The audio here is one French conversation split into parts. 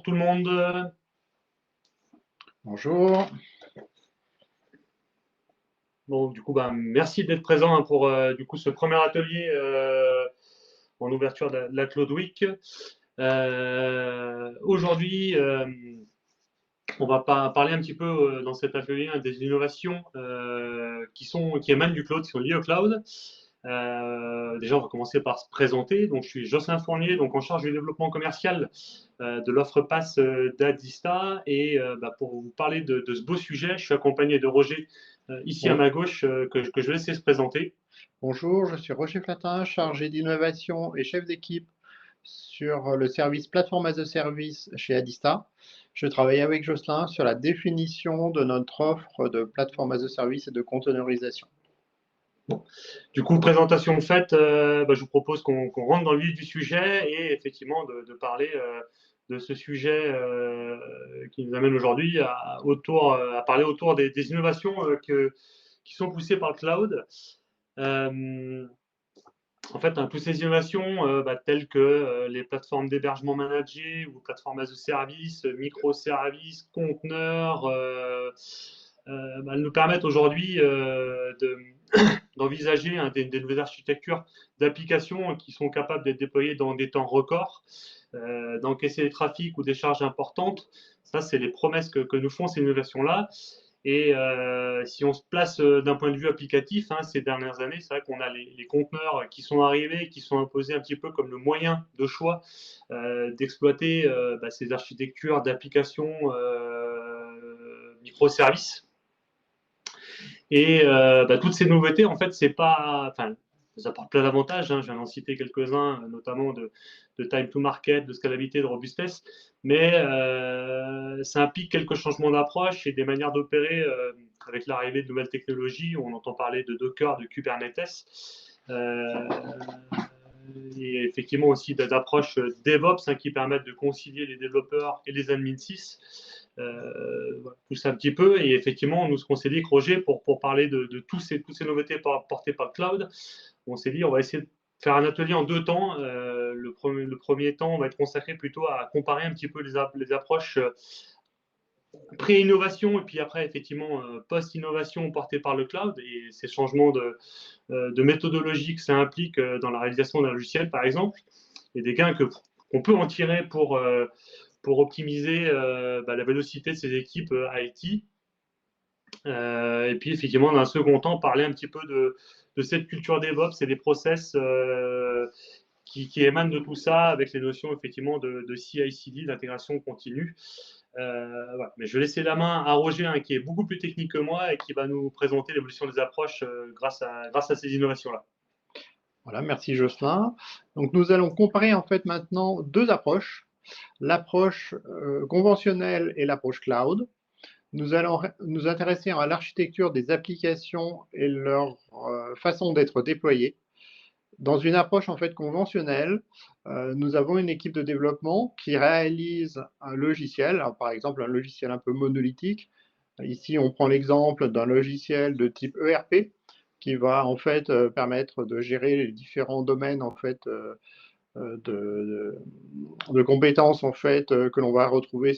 Bonjour tout le monde. Bonjour. Bon, du coup, merci d'être présent pour du coup, ce premier atelier en ouverture de la Cloud Week. Aujourd'hui, on va parler un petit peu dans cet atelier des innovations qui émanent du cloud, qui sont liées au cloud. Déjà, on va commencer par se présenter. Donc, je suis Jocelyn Fournier, donc en charge du développement commercial de l'offre pass d'Adista. Et pour vous parler de ce beau sujet, je suis accompagné de Roger, ici à ma gauche, que je vais laisser se présenter. Bonjour, je suis Roger Flatin, chargé d'innovation et chef d'équipe sur le service Plateforme as a Service chez Adista. Je travaille avec Jocelyn sur la définition de notre offre de plateforme as a Service et de containerisation. Bon. Du coup, présentation faite, je vous propose qu'on rentre dans le vif du sujet et effectivement de parler de ce sujet qui nous amène aujourd'hui à parler autour des innovations qui sont poussées par le cloud. En fait, toutes ces innovations, telles que les plateformes d'hébergement managées ou plateformes as a service, microservices, conteneurs, elles nous permettent aujourd'hui d'envisager des nouvelles architectures d'applications qui sont capables d'être déployées dans des temps records, d'encaisser des trafics ou des charges importantes. Ça, c'est les promesses que nous font ces innovations-là. Et si on se place d'un point de vue applicatif, ces dernières années, c'est vrai qu'on a les conteneurs qui sont arrivés, qui sont imposés un petit peu comme le moyen de choix d'exploiter ces architectures d'applications microservices. Et toutes ces nouveautés, en fait, c'est pas, enfin, ça apporte plein d'avantages. Je viens d'en citer quelques-uns, notamment de time to market, de scalabilité, de robustesse, mais ça implique quelques changements d'approche et des manières d'opérer avec l'arrivée de nouvelles technologies. On entend parler de Docker, de Kubernetes. Et effectivement aussi d'approches DevOps qui permettent de concilier les développeurs et les admin 6. Tout ça un petit peu. Et effectivement, nous, ce qu'on s'est dit, Roger, pour parler de toutes ces nouveautés portées par le cloud, on s'est dit, on va essayer de faire un atelier en deux temps. Le premier temps, on va être consacré plutôt à comparer un petit peu les approches pré-innovation et puis après, effectivement, post-innovation portée par le cloud et ces changements de méthodologie que ça implique dans la réalisation d'un logiciel, par exemple, et des gains qu'on peut en tirer pour optimiser la vélocité de ces équipes IT. Et puis, effectivement, dans un second temps, parler un petit peu de cette culture DevOps et des process qui émanent de tout ça avec les notions, effectivement, de CI/CD, d'intégration continue. Voilà. Mais je vais laisser la main à Roger, qui est beaucoup plus technique que moi et qui va nous présenter l'évolution des approches grâce à ces innovations-là. Voilà, merci Jocelyn. Donc nous allons comparer en fait maintenant deux approches, l'approche conventionnelle et l'approche cloud. Nous allons nous intéresser à l'architecture des applications et leur façon d'être déployées. Dans une approche en fait conventionnelle, nous avons une équipe de développement qui réalise un logiciel, alors, par exemple un logiciel un peu monolithique. Ici, on prend l'exemple d'un logiciel de type ERP qui va en fait permettre de gérer les différents domaines en fait de compétences en fait que l'on va retrouver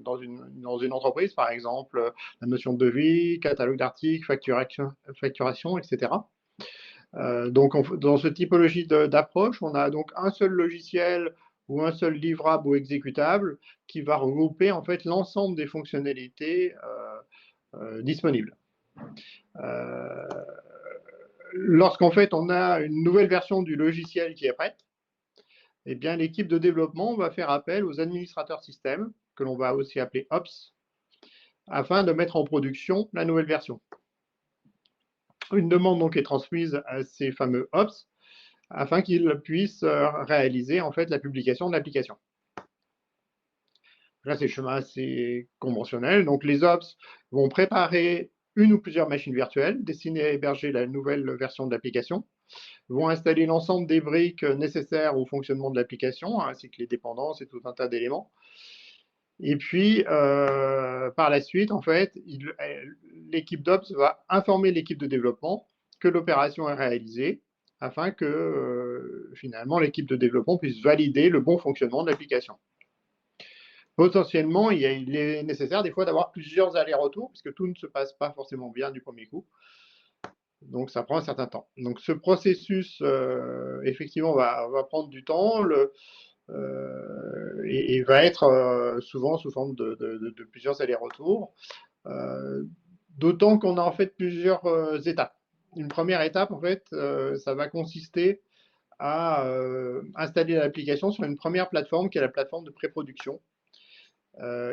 dans une entreprise, par exemple la notion de devis, catalogue d'articles, facturation, etc. Donc, dans cette typologie d'approche, on a donc un seul logiciel ou un seul livrable ou exécutable qui va regrouper en fait l'ensemble des fonctionnalités disponibles. Lorsqu'en fait on a une nouvelle version du logiciel qui est prête, eh bien l'équipe de développement va faire appel aux administrateurs système, que l'on va aussi appeler Ops, afin de mettre en production la nouvelle version. Une demande donc est transmise à ces fameux Ops afin qu'ils puissent réaliser en fait la publication de l'application. Là, c'est le chemin assez conventionnel. Donc, les Ops vont préparer une ou plusieurs machines virtuelles destinées à héberger la nouvelle version de l'application, vont installer l'ensemble des briques nécessaires au fonctionnement de l'application, ainsi que les dépendances et tout un tas d'éléments. Et puis, par la suite, en fait, l'équipe d'Ops va informer l'équipe de développement que l'opération est réalisée, afin que finalement l'équipe de développement puisse valider le bon fonctionnement de l'application. potentiellement, il est nécessaire des fois d'avoir plusieurs allers-retours, puisque tout ne se passe pas forcément bien du premier coup. Donc, ça prend un certain temps. Donc, ce processus, effectivement, va prendre du temps et va être souvent sous forme de plusieurs allers-retours. D'autant qu'on a en fait plusieurs étapes. Une première étape, en fait, ça va consister à installer l'application sur une première plateforme qui est la plateforme de pré-production.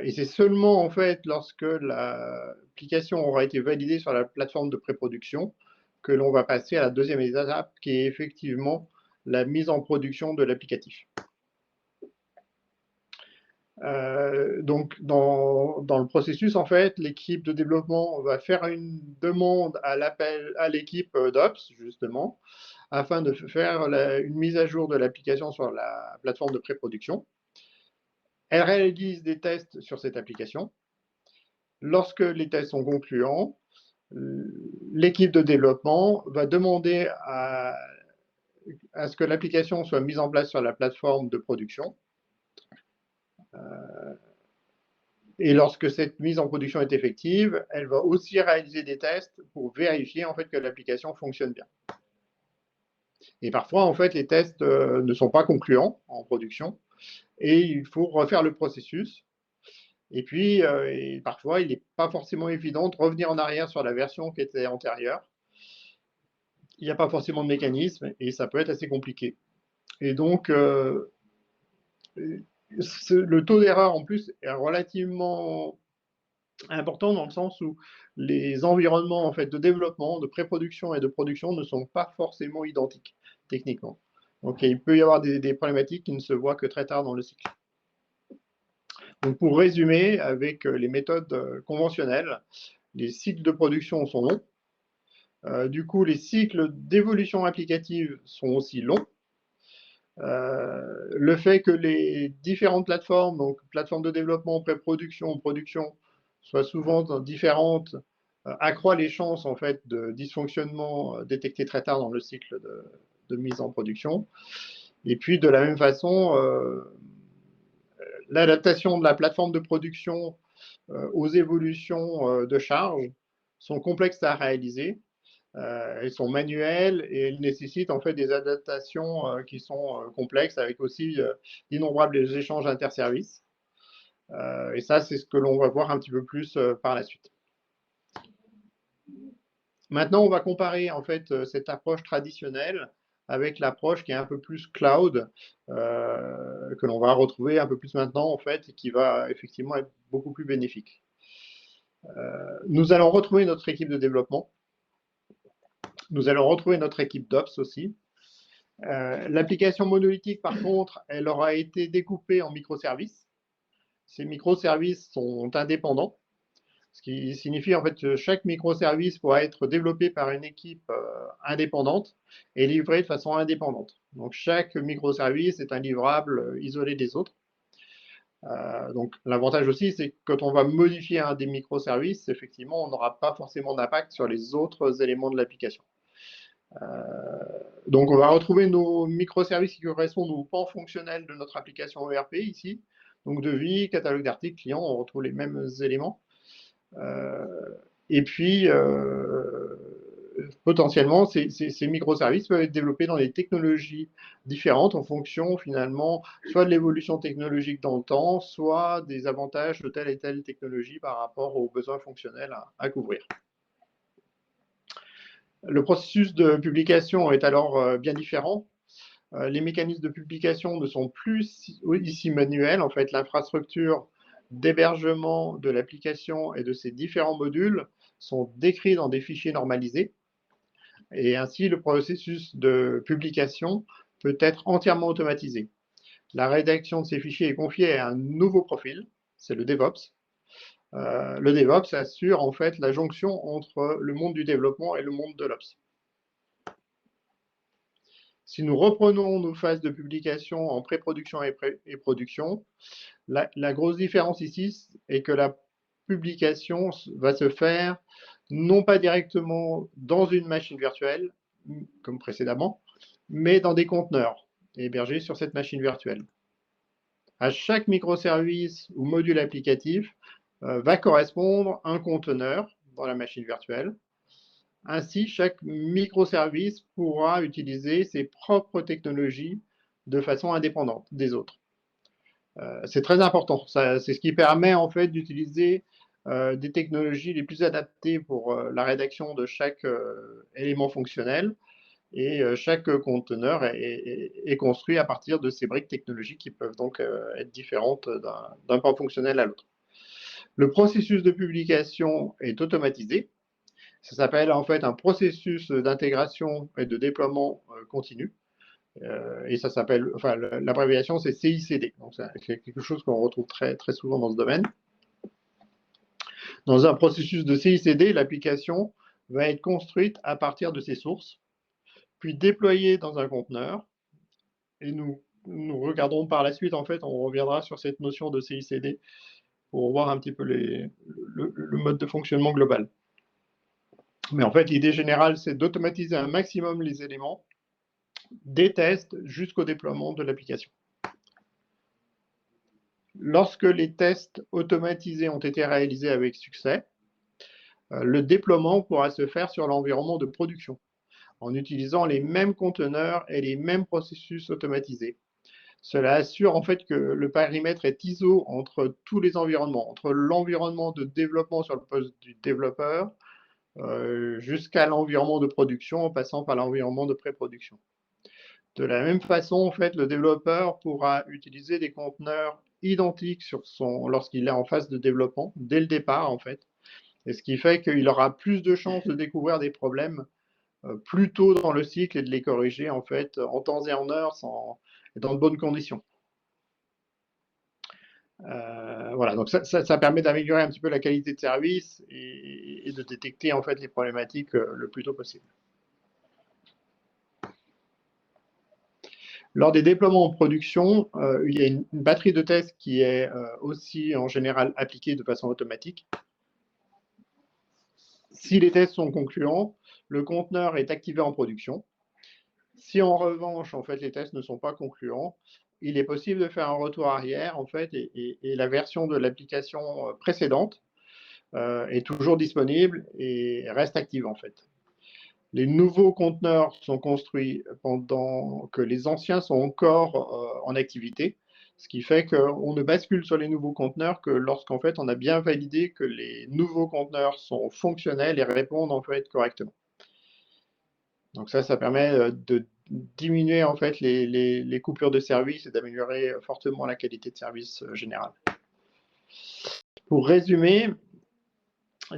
Et c'est seulement en fait lorsque l'application aura été validée sur la plateforme de pré-production que l'on va passer à la deuxième étape qui est effectivement la mise en production de l'applicatif. Donc, dans le processus, en fait, l'équipe de développement va faire une demande à l'équipe d'Ops, justement, afin de faire une mise à jour de l'application sur la plateforme de pré-production. Elle réalise des tests sur cette application. Lorsque les tests sont concluants, l'équipe de développement va demander à ce que l'application soit mise en place sur la plateforme de production. Et lorsque cette mise en production est effective, elle va aussi réaliser des tests pour vérifier en fait que l'application fonctionne bien. Et parfois, en fait, les tests ne sont pas concluants en production et il faut refaire le processus. Et puis, parfois, il n'est pas forcément évident de revenir en arrière sur la version qui était antérieure. Il n'y a pas forcément de mécanisme et ça peut être assez compliqué. Et donc, le taux d'erreur, en plus, est relativement important dans le sens où les environnements en fait, de développement, de pré-production et de production ne sont pas forcément identiques techniquement. Donc, il peut y avoir des problématiques qui ne se voient que très tard dans le cycle. Donc, pour résumer, avec les méthodes conventionnelles, les cycles de production sont longs. Du coup, les cycles d'évolution applicative sont aussi longs. Le fait que les différentes plateformes, donc plateformes de développement, pré-production, production, soient souvent différentes, accroît les chances en fait de dysfonctionnement détectés très tard dans le cycle de mise en production. Et puis de la même façon, l'adaptation de la plateforme de production aux évolutions de charge sont complexes à réaliser. Elles sont manuelles et elles nécessitent en fait des adaptations qui sont complexes avec aussi d'innombrables échanges interservices. Et ça, c'est ce que l'on va voir un petit peu plus par la suite. Maintenant, on va comparer en fait cette approche traditionnelle avec l'approche qui est un peu plus cloud, que l'on va retrouver un peu plus maintenant en fait, et qui va effectivement être beaucoup plus bénéfique. Nous allons retrouver notre équipe de développement. Nous allons retrouver notre équipe d'Ops aussi. L'application monolithique, par contre, elle aura été découpée en microservices. Ces microservices sont indépendants, ce qui signifie en fait que chaque microservice pourra être développé par une équipe indépendante et livré de façon indépendante. Donc chaque microservice est un livrable isolé des autres. Donc l'avantage aussi, c'est que quand on va modifier un des microservices, effectivement, on n'aura pas forcément d'impact sur les autres éléments de l'application. Donc on va retrouver nos microservices qui correspondent aux pans fonctionnels de notre application ERP ici. Donc devis, catalogue d'articles, clients, on retrouve les mêmes éléments. Et puis, potentiellement, ces microservices peuvent être développés dans des technologies différentes en fonction, finalement, soit de l'évolution technologique dans le temps, soit des avantages de telle et telle technologie par rapport aux besoins fonctionnels à couvrir. Le processus de publication est alors bien différent. Les mécanismes de publication ne sont plus ici manuels. En fait, l'infrastructure d'hébergement de l'application et de ses différents modules sont décrits dans des fichiers normalisés. Et ainsi, le processus de publication peut être entièrement automatisé. La rédaction de ces fichiers est confiée à un nouveau profil, c'est le DevOps. Le DevOps assure en fait la jonction entre le monde du développement et le monde de l'Ops. Si nous reprenons nos phases de publication en pré-production et production, la grosse différence ici est que la publication va se faire non pas directement dans une machine virtuelle, comme précédemment, mais dans des conteneurs hébergés sur cette machine virtuelle. À chaque microservice ou module applicatif va correspondre un conteneur dans la machine virtuelle. Ainsi, chaque microservice pourra utiliser ses propres technologies de façon indépendante des autres. C'est très important. C'est ce qui permet en fait d'utiliser des technologies les plus adaptées pour la rédaction de chaque élément fonctionnel. Et chaque conteneur est construit à partir de ces briques technologiques qui peuvent donc être différentes d'un point fonctionnel à l'autre. Le processus de publication est automatisé. Ça s'appelle en fait un processus d'intégration et de déploiement continu. Et ça s'appelle, enfin, l'abréviation c'est CICD. Donc c'est quelque chose qu'on retrouve très, très souvent dans ce domaine. Dans un processus de CICD, l'application va être construite à partir de ses sources, puis déployée dans un conteneur. Et nous regarderons par la suite, en fait, on reviendra sur cette notion de CICD pour voir un petit peu le mode de fonctionnement global. Mais en fait, l'idée générale, c'est d'automatiser un maximum les éléments, des tests jusqu'au déploiement de l'application. Lorsque les tests automatisés ont été réalisés avec succès, le déploiement pourra se faire sur l'environnement de production, en utilisant les mêmes conteneurs et les mêmes processus automatisés. Cela assure en fait que le périmètre est ISO entre tous les environnements, entre l'environnement de développement sur le poste du développeur jusqu'à l'environnement de production en passant par l'environnement de pré-production. De la même façon, en fait, le développeur pourra utiliser des conteneurs identiques lorsqu'il est en phase de développement, dès le départ, en fait. Et ce qui fait qu'il aura plus de chances de découvrir des problèmes plus tôt dans le cycle et de les corriger, en fait, en temps et en heure, et dans de bonnes conditions. Voilà, donc ça permet d'améliorer un petit peu la qualité de service et de détecter en fait les problématiques le plus tôt possible. Lors des déploiements en production, il y a une batterie de tests qui est aussi en général appliquée de façon automatique. Si les tests sont concluants, le conteneur est activé en production. Si en revanche, en fait, les tests ne sont pas concluants, il est possible de faire un retour arrière, en fait, et la version de l'application précédente est toujours disponible et reste active, en fait. Les nouveaux conteneurs sont construits pendant que les anciens sont encore en activité, ce qui fait qu'on ne bascule sur les nouveaux conteneurs que lorsqu'en fait on a bien validé que les nouveaux conteneurs sont fonctionnels et répondent en fait correctement. Donc ça permet de diminuer en fait les coupures de service et d'améliorer fortement la qualité de service générale. Pour résumer,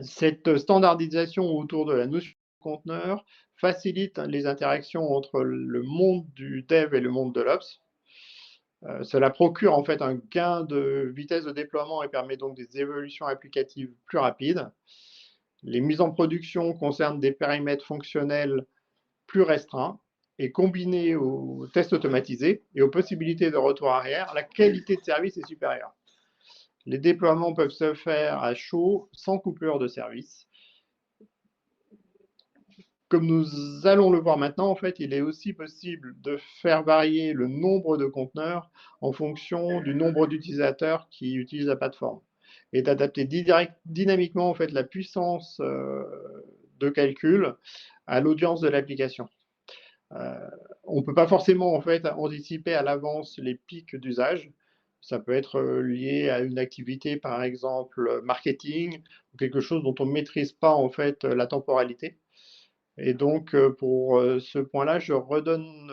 cette standardisation autour de la notion de conteneur facilite les interactions entre le monde du dev et le monde de l'ops. Cela procure en fait un gain de vitesse de déploiement et permet donc des évolutions applicatives plus rapides. Les mises en production concernent des périmètres fonctionnels plus restreints et combinés aux tests automatisés et aux possibilités de retour arrière, la qualité de service est supérieure. Les déploiements peuvent se faire à chaud, sans coupure de service. Comme nous allons le voir maintenant, en fait, il est aussi possible de faire varier le nombre de conteneurs en fonction du nombre d'utilisateurs qui utilisent la plateforme et d'adapter dynamiquement en fait, la puissance de calcul à l'audience de l'application. On ne peut pas forcément en fait, anticiper à l'avance les pics d'usage. Ça peut être lié à une activité, par exemple, marketing, ou quelque chose dont on ne maîtrise pas en fait, la temporalité. Et donc, pour ce point-là, je redonne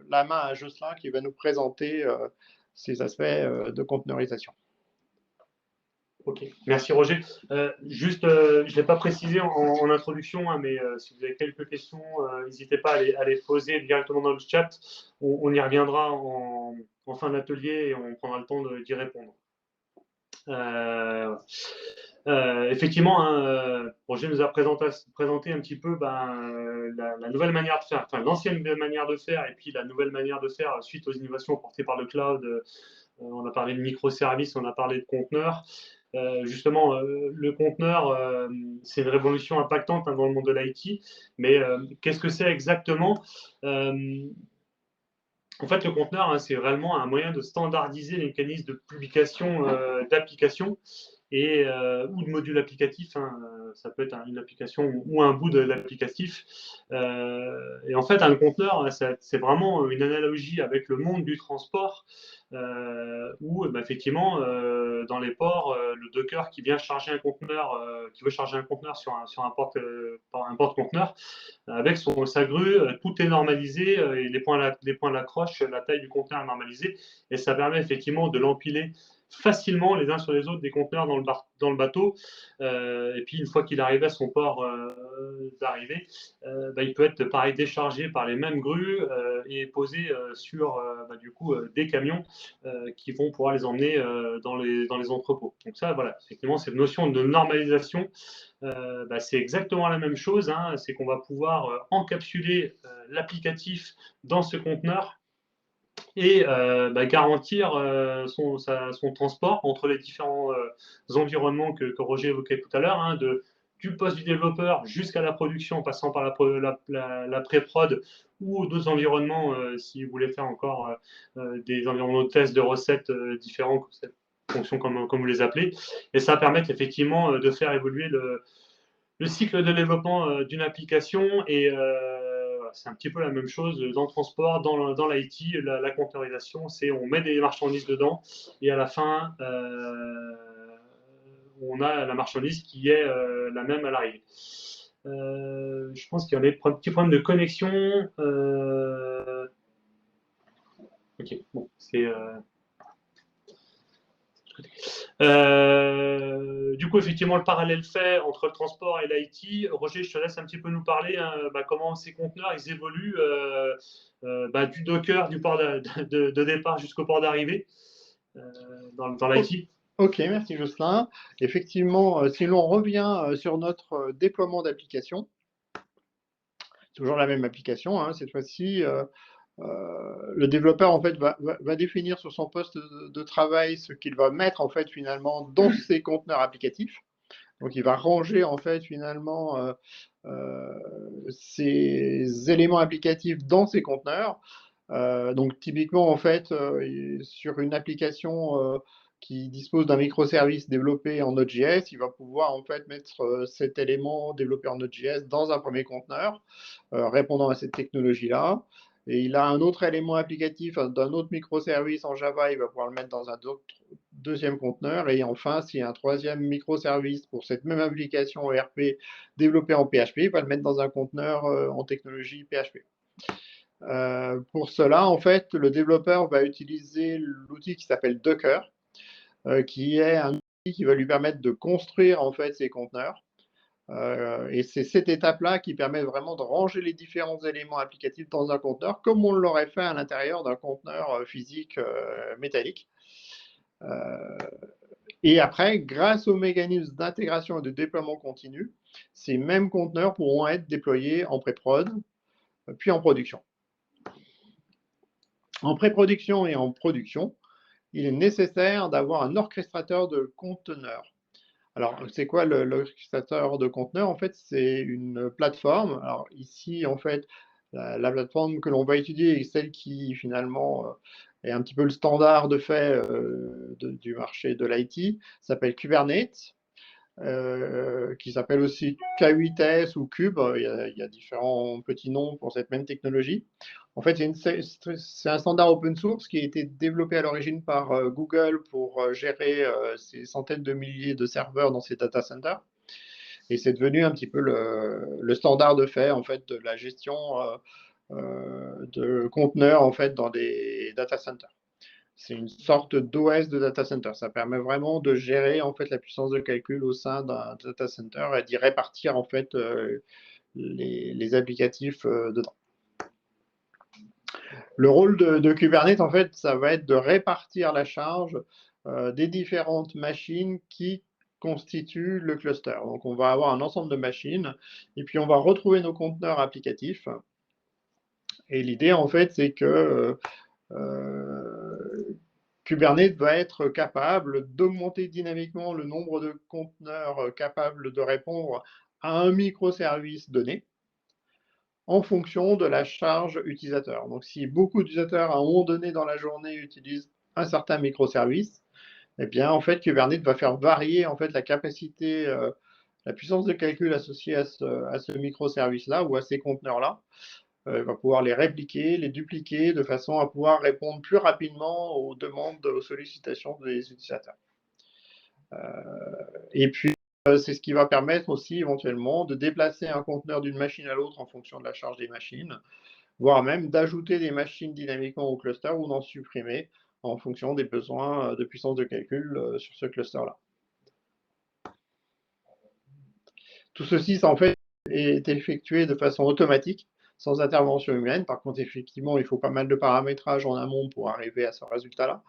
la main à Jocelyn qui va nous présenter ces aspects de conteneurisation. Ok, merci Roger. Juste, je ne l'ai pas précisé en introduction, hein, mais si vous avez quelques questions, n'hésitez pas à les poser directement dans le chat. On y reviendra en fin d'atelier et on prendra le temps d'y répondre. Effectivement, hein, Roger nous a présenté un petit peu la nouvelle manière de faire, enfin l'ancienne manière de faire et puis la nouvelle manière de faire suite aux innovations portées par le cloud. On a parlé de microservices, on a parlé de conteneurs. Justement, le conteneur, c'est une révolution impactante hein, dans le monde de l'IT, mais qu'est-ce que c'est exactement En fait, le conteneur, hein, c'est réellement un moyen de standardiser les mécanismes de publication d'applications ou de modules applicatifs. Hein. Ça peut être une application ou un bout de l'applicatif. Et en fait, un conteneur, c'est vraiment une analogie avec le monde du transport, où bah, effectivement, dans les ports, le Docker qui vient charger un conteneur, qui veut charger un conteneur sur un porte-conteneur, avec sa grue, tout est normalisé, et les points d'accroche, la taille du conteneur est normalisée, et ça permet effectivement de l'empiler facilement les uns sur les autres des conteneurs dans le bateau. Et puis une fois qu'il arrive à son port d'arrivée, bah, il peut être pareil déchargé par les mêmes grues et posé sur bah, du coup des camions qui vont pouvoir les emmener dans les entrepôts. Donc ça, voilà, effectivement, cette notion de normalisation, bah, c'est exactement la même chose. Hein, c'est qu'on va pouvoir encapsuler l'applicatif dans ce conteneur et bah, garantir son transport entre les différents environnements que Roger évoquait tout à l'heure, hein, du poste du développeur jusqu'à la production, en passant par la pré-prod ou d'autres environnements, si vous voulez faire encore des environnements de test de recettes différents, fonction comme vous les appelez. Et ça va permettre effectivement de faire évoluer le cycle de développement d'une application et c'est un petit peu la même chose dans le transport, dans l'IT, la containerisation, c'est on met des marchandises dedans et à la fin, on a la marchandise qui est la même à l'arrivée. Je pense qu'il y a des petits problèmes de connexion. Ok, bon, c'est du coup, effectivement, le parallèle fait entre le transport et l'IT. Roger, je te laisse un petit peu nous parler hein, bah, comment ces conteneurs ils évoluent bah, du Docker, du port de départ jusqu'au port d'arrivée euh, dans l'IT. Ok, merci Jocelyn. Effectivement, si l'on revient sur notre déploiement d'application, toujours la même application, hein, cette fois-ci, le développeur en fait va définir sur son poste de travail ce qu'il va mettre en fait finalement dans ses conteneurs applicatifs. Donc il va ranger en fait finalement ces éléments applicatifs dans ses conteneurs. Donc typiquement en fait sur une application qui dispose d'un microservice développé en Node.js, il va pouvoir en fait mettre cet élément développé en Node.js dans un premier conteneur répondant à cette technologie-là. Et il a un autre élément applicatif d'un autre microservice en Java, il va pouvoir le mettre dans un deuxième conteneur. Et enfin, s'il y a un troisième microservice pour cette même application ERP développée en PHP, il va le mettre dans un conteneur en technologie PHP. Pour cela, en fait, le développeur va utiliser l'outil qui s'appelle Docker, qui est un outil qui va lui permettre de construire en fait ces conteneurs. Et c'est cette étape-là qui permet vraiment de ranger les différents éléments applicatifs dans un conteneur, comme on l'aurait fait à l'intérieur d'un conteneur physique métallique. Et après, grâce au mécanisme d'intégration et de déploiement continu, ces mêmes conteneurs pourront être déployés en pré-prod, puis en production. En pré-production et en production, il est nécessaire d'avoir un orchestrateur de conteneurs. Alors, c'est quoi l'orchestrateur de conteneurs? En fait, c'est une plateforme. Alors, ici, en fait, la plateforme que l'on va étudier est celle qui, finalement, est un petit peu le standard de fait du marché de l'IT, s'appelle Kubernetes. Qui s'appelle aussi K8S ou Cube. Il y a différents petits noms pour cette même technologie. En fait, c'est un standard open source qui a été développé à l'origine par Google pour gérer ces centaines de milliers de serveurs dans ses data centers. Et c'est devenu un petit peu le standard de fait en fait, de la gestion de conteneurs en fait, dans des data centers. C'est une sorte d'OS de data center. Ça permet vraiment de gérer en fait la puissance de calcul au sein d'un data center et d'y répartir en fait les applicatifs dedans. Le rôle de Kubernetes en fait, ça va être de répartir la charge des différentes machines qui constituent le cluster. Donc on va avoir un ensemble de machines et puis on va retrouver nos conteneurs applicatifs. Et l'idée en fait, c'est que Kubernetes va être capable d'augmenter dynamiquement le nombre de conteneurs capables de répondre à un microservice donné, en fonction de la charge utilisateur. Donc, si beaucoup d'utilisateurs à un moment donné dans la journée utilisent un certain microservice, eh bien, en fait, Kubernetes va faire varier en fait la capacité, la puissance de calcul associée à ce microservice-là ou à ces conteneurs-là. Il va pouvoir les répliquer, les dupliquer de façon à pouvoir répondre plus rapidement aux demandes, aux sollicitations des utilisateurs. Et puis, c'est ce qui va permettre aussi éventuellement de déplacer un conteneur d'une machine à l'autre en fonction de la charge des machines, voire même d'ajouter des machines dynamiquement au cluster ou d'en supprimer en fonction des besoins de puissance de calcul sur ce cluster-là. Tout ceci, en fait, est effectué de façon automatique, sans intervention humaine. Par contre, effectivement, il faut pas mal de paramétrage en amont pour arriver à ce résultat-là.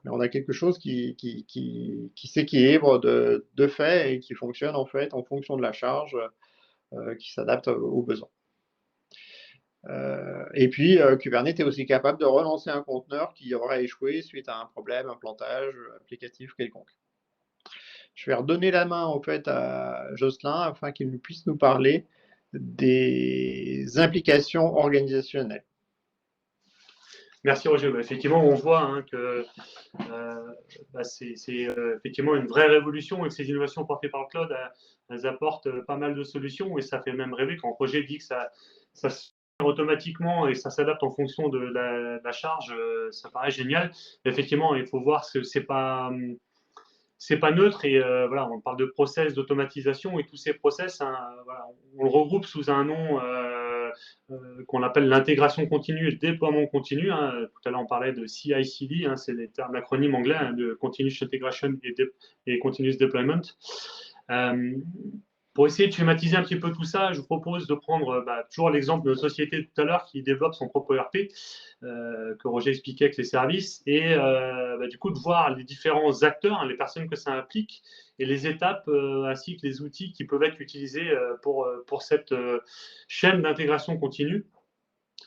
Mais on a quelque chose qui s'équilibre de fait et qui fonctionne en fait en fonction de la charge, qui s'adapte aux besoins. Et puis, Kubernetes est aussi capable de relancer un conteneur qui aurait échoué suite à un problème, un plantage applicatif quelconque. Je vais redonner la main en fait à Jocelyn afin qu'il puisse nous parler des implications organisationnelles. Merci Roger. Effectivement, on voit hein, que c'est effectivement une vraie révolution et que ces innovations portées par le cloud, elles apportent pas mal de solutions et ça fait même rêver quand Roger dit que ça se fait automatiquement et ça s'adapte en fonction de la charge, ça paraît génial. Effectivement, il faut voir que c'est pas neutre et voilà, on parle de process d'automatisation et tous ces process, hein, voilà, on le regroupe sous un nom qu'on appelle l'intégration continue et le déploiement continu. Hein. Tout à l'heure, on parlait de CI/CD, hein, c'est des termes d'acronyme anglais, hein, de Continuous Integration et Continuous Deployment. Pour essayer de schématiser un petit peu tout ça, je vous propose de prendre toujours l'exemple de notre société tout à l'heure qui développe son propre ERP, que Roger expliquait avec les services, et du coup de voir les différents acteurs, hein, les personnes que ça implique, et les étapes ainsi que les outils qui peuvent être utilisés pour cette chaîne d'intégration continue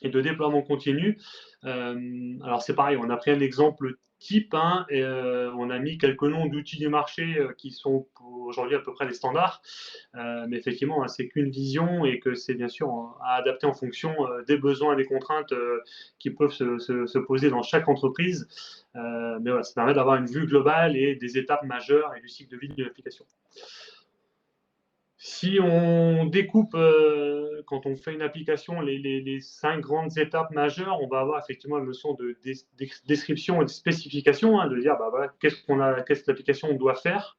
et de déploiement continu. Alors c'est pareil, on a pris un exemple type, hein, et on a mis quelques noms d'outils du marché qui sont aujourd'hui à peu près les standards, mais effectivement, hein, c'est qu'une vision et que c'est bien sûr à adapter en fonction des besoins et des contraintes qui peuvent se poser dans chaque entreprise. Mais voilà, ça permet d'avoir une vue globale et des étapes majeures et du cycle de vie d'une application. Si on découpe, quand on fait une application, les 5 grandes étapes majeures, on va avoir effectivement la notion de description et de spécification, hein, de dire voilà, qu'est-ce que l'application doit faire.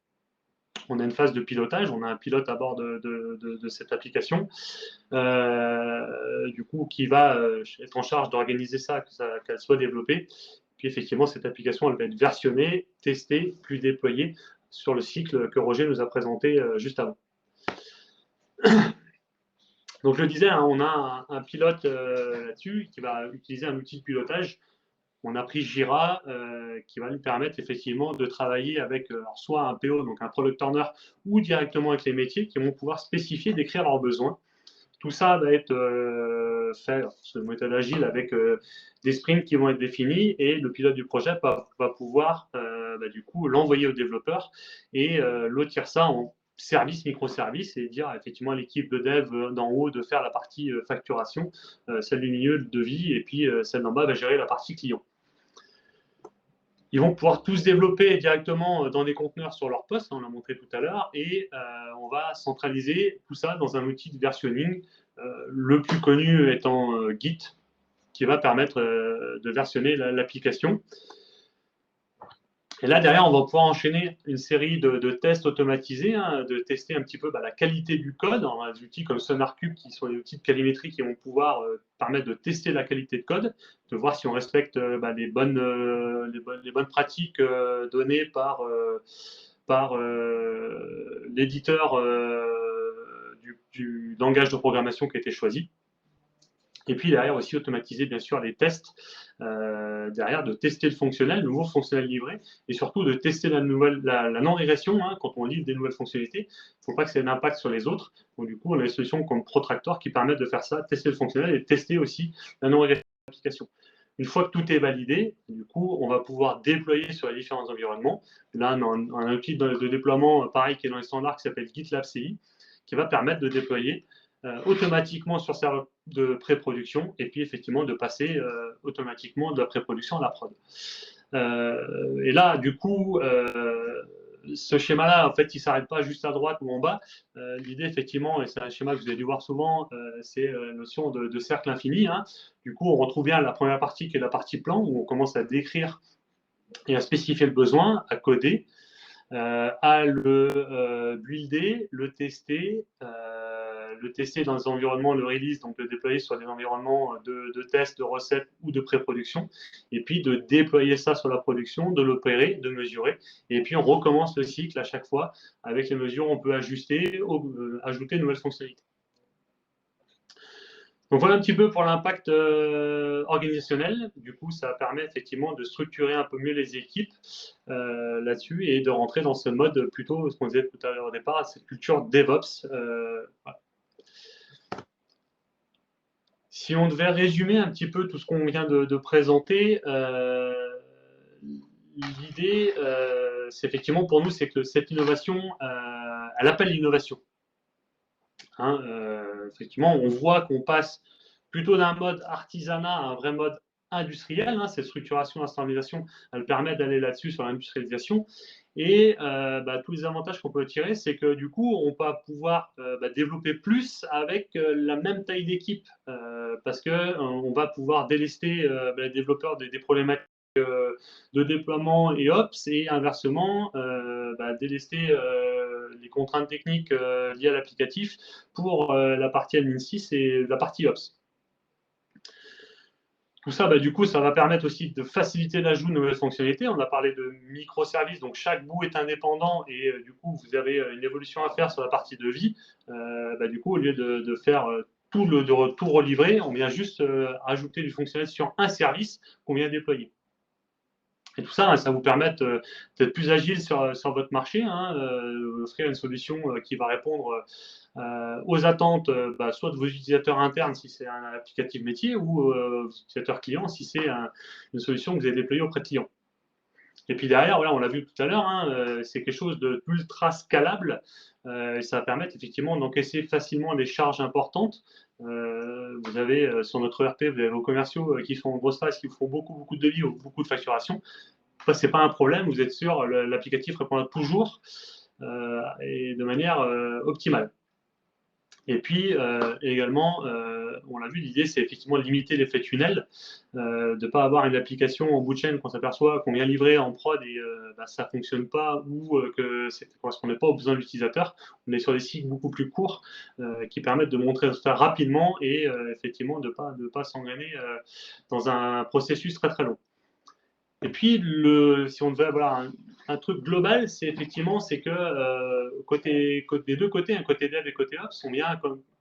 On a une phase de pilotage, on a un pilote à bord de cette application, du coup, qui va être en charge d'organiser ça, qu'elle soit développée. Puis effectivement, cette application, elle va être versionnée, testée, puis déployée sur le cycle que Roger nous a présenté juste avant. Donc je le disais, hein, on a un pilote là-dessus qui va utiliser un outil de pilotage. On a pris Jira qui va lui permettre effectivement de travailler avec soit un PO, donc un product owner, ou directement avec les métiers qui vont pouvoir spécifier, décrire leurs besoins. Tout ça va être fait sur une méthode agile avec des sprints qui vont être définis et le pilote du projet va pouvoir du coup l'envoyer au développeur et lotir ça en service, microservice et dire effectivement à l'équipe de dev d'en haut de faire la partie facturation, celle du milieu de devis et puis celle d'en bas va gérer la partie client. Ils vont pouvoir tous développer directement dans des conteneurs sur leur poste, on l'a montré tout à l'heure, et on va centraliser tout ça dans un outil de versionning, le plus connu étant Git, qui va permettre de versionner l'application. Et là, derrière, on va pouvoir enchaîner une série de tests automatisés, hein, de tester un petit peu la qualité du code. On a des outils comme SonarCube qui sont des outils de calorimétrie qui vont pouvoir permettre de tester la qualité de code, de voir si on respecte les bonnes pratiques données par l'éditeur du langage de programmation qui a été choisi. Et puis derrière aussi automatiser bien sûr les tests, derrière de tester le fonctionnel, le nouveau fonctionnel livré, et surtout de tester la non-régression, hein, quand on livre des nouvelles fonctionnalités. Il ne faut pas que ça ait un impact sur les autres. Donc du coup, on a des solutions comme Protractor qui permettent de faire ça, tester le fonctionnel et tester aussi la non-régression de l'application. Une fois que tout est validé, du coup, on va pouvoir déployer sur les différents environnements. Là, on a un outil de déploiement pareil qui est dans les standards qui s'appelle GitLab CI, qui va permettre de déployer automatiquement sur serveur de pré-production et puis effectivement de passer automatiquement de la pré-production à la prod. Et là, du coup, ce schéma-là, en fait, il ne s'arrête pas juste à droite ou en bas. L'idée, effectivement, et c'est un schéma que vous avez dû voir souvent, c'est la notion de cercle infini. Hein. Du coup, on retrouve bien la première partie qui est la partie plan, où on commence à décrire et à spécifier le besoin, à coder, à le builder, le tester dans des environnements, le release, donc le déployer sur des environnements de test, de recettes ou de pré-production, et puis de déployer ça sur la production, de l'opérer, de mesurer, et puis on recommence le cycle à chaque fois. Avec les mesures, on peut ajuster, ajouter de nouvelles fonctionnalités. Donc voilà un petit peu pour l'impact organisationnel. Du coup, ça permet effectivement de structurer un peu mieux les équipes là-dessus et de rentrer dans ce mode plutôt, ce qu'on disait tout à l'heure au départ, cette culture DevOps. Voilà. Si on devait résumer un petit peu tout ce qu'on vient de présenter, l'idée, c'est effectivement pour nous, c'est que cette innovation, elle appelle l'innovation. Hein, effectivement, on voit qu'on passe plutôt d'un mode artisanat à un vrai mode industriel. Hein, cette structuration, standardisation, elle permet d'aller là-dessus sur l'industrialisation. Et tous les avantages qu'on peut tirer, c'est que du coup, on va pouvoir développer plus avec la même taille d'équipe, parce qu'on va pouvoir délester les développeurs des problématiques de déploiement et Ops, et inversement, délester les contraintes techniques liées à l'applicatif pour la partie admin 6 et la partie Ops. Tout ça, du coup, ça va permettre aussi de faciliter l'ajout de nouvelles fonctionnalités. On a parlé de microservices, donc chaque bout est indépendant et du coup, vous avez une évolution à faire sur la partie de vie. Du coup, au lieu de faire tout relivrer, on vient juste ajouter du fonctionnel sur un service qu'on vient déployer. Et tout ça, ça vous permet d'être plus agile sur votre marché, hein, offrir une solution qui va répondre aux attentes soit de vos utilisateurs internes si c'est un applicatif métier ou vos utilisateurs clients si c'est une solution que vous avez déployée auprès de clients. Et puis derrière, voilà, on l'a vu tout à l'heure, hein, c'est quelque chose d'ultra scalable. Et ça va permettre effectivement d'encaisser facilement des charges importantes. Vous avez sur notre ERP, vous avez vos commerciaux qui font en grosse phase, qui font beaucoup de devis ou beaucoup de facturation. Ce n'est pas un problème, vous êtes sûr, l'applicatif répondra toujours et de manière optimale. Et puis également, on l'a vu, l'idée c'est effectivement de limiter l'effet tunnel, de ne pas avoir une application en bout de chaîne qu'on s'aperçoit qu'on vient livrer en prod et ça ne fonctionne pas ou que ça ne correspondait pas aux besoins de l'utilisateur. On est sur des cycles beaucoup plus courts qui permettent de montrer ça rapidement et effectivement de ne pas s'engager dans un processus très long. Et puis, si on devait avoir un truc global, c'est effectivement que des deux côtés, un côté dev et côté ops, on vient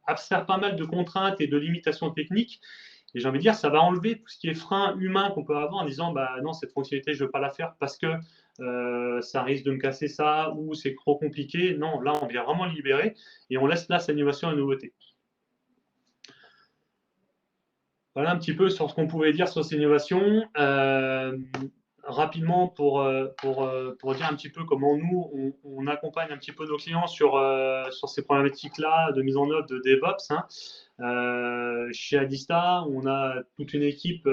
abstraire pas mal de contraintes et de limitations techniques. Et j'ai envie de dire, ça va enlever tout ce qui est frein humain qu'on peut avoir en disant, non, cette fonctionnalité, je ne veux pas la faire parce que ça risque de me casser ça ou c'est trop compliqué. Non, là, on vient vraiment libérer et on laisse place à l'innovation et à la nouveauté. Voilà un petit peu sur ce qu'on pouvait dire sur ces innovations. Rapidement, pour dire un petit peu comment nous, on accompagne un petit peu nos clients sur ces problématiques-là de mise en œuvre de DevOps. Hein. Chez Adista, on a toute une équipe,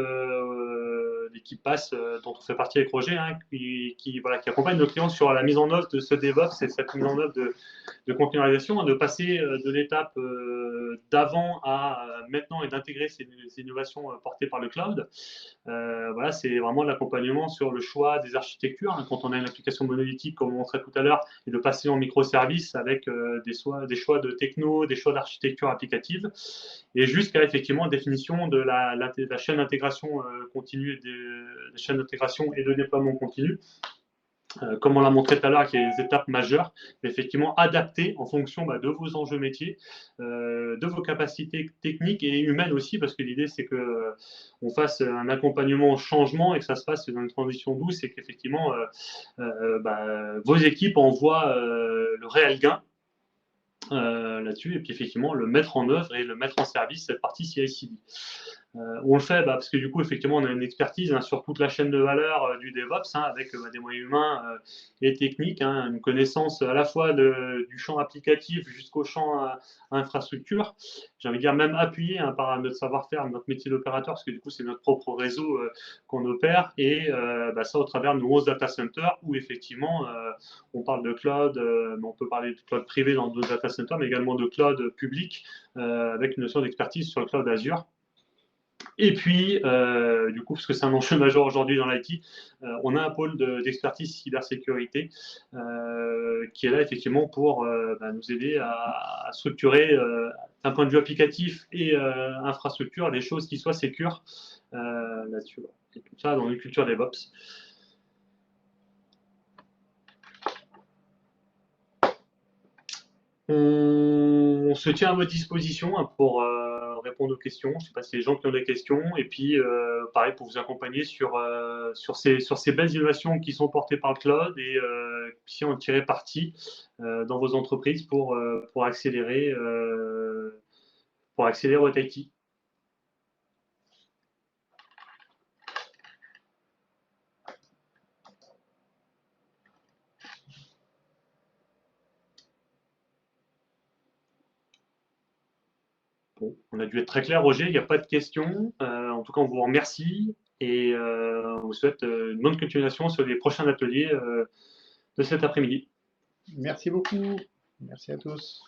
l'équipe PASS, dont on fait partie avec Roger, hein, qui accompagne nos clients sur la mise en œuvre de ce DevOps et cette mise en œuvre de containerisation, de passer de l'étape d'avant à maintenant et d'intégrer ces innovations portées par le cloud. Voilà, c'est vraiment l'accompagnement sur le choix des architectures. Hein, quand on a une application monolithique, comme on montrait tout à l'heure, et de passer en microservices avec des choix de techno, des choix d'architecture applicative, et jusqu'à effectivement définition de la chaîne d'intégration continue, des chaînes d'intégration et de déploiement continu. Comme on l'a montré tout à l'heure, qui est des étapes majeures, mais effectivement adaptées en fonction de vos enjeux métiers, de vos capacités techniques et humaines aussi, parce que l'idée c'est qu'on fasse un accompagnement au changement et que ça se fasse dans une transition douce et qu'effectivement vos équipes en voient le réel gain là-dessus, et puis effectivement le mettre en œuvre et le mettre en service, cette partie CI/CD. On le fait parce que du coup, effectivement, on a une expertise sur toute la chaîne de valeur du DevOps, avec des moyens humains et techniques, une connaissance à la fois du champ applicatif jusqu'au champ infrastructure. J'ai envie de dire même appuyé par notre savoir-faire, notre métier d'opérateur, parce que du coup, c'est notre propre réseau qu'on opère, et ça au travers de nos 11 data centers où effectivement, on parle de cloud, mais on peut parler de cloud privé dans d'autres data centers, mais également de cloud public, avec une notion d'expertise sur le cloud Azure. Et puis, du coup, parce que c'est un enjeu majeur aujourd'hui dans l'IT, on a un pôle d'expertise cybersécurité qui est là effectivement pour nous aider à structurer d'un point de vue applicatif et infrastructure des choses qui soient sécures là-dessus. Et tout ça dans une culture DevOps. On se tient à votre disposition pour répondre aux questions. Je ne sais pas si les gens qui ont des questions. Et puis, pareil, pour vous accompagner sur ces belles innovations qui sont portées par le cloud et si en tirer parti dans vos entreprises pour accélérer votre IT. Bon, on a dû être très clair, Roger, il n'y a pas de questions. En tout cas, on vous remercie et on vous souhaite une bonne continuation sur les prochains ateliers de cet après-midi. Merci beaucoup. Merci à tous.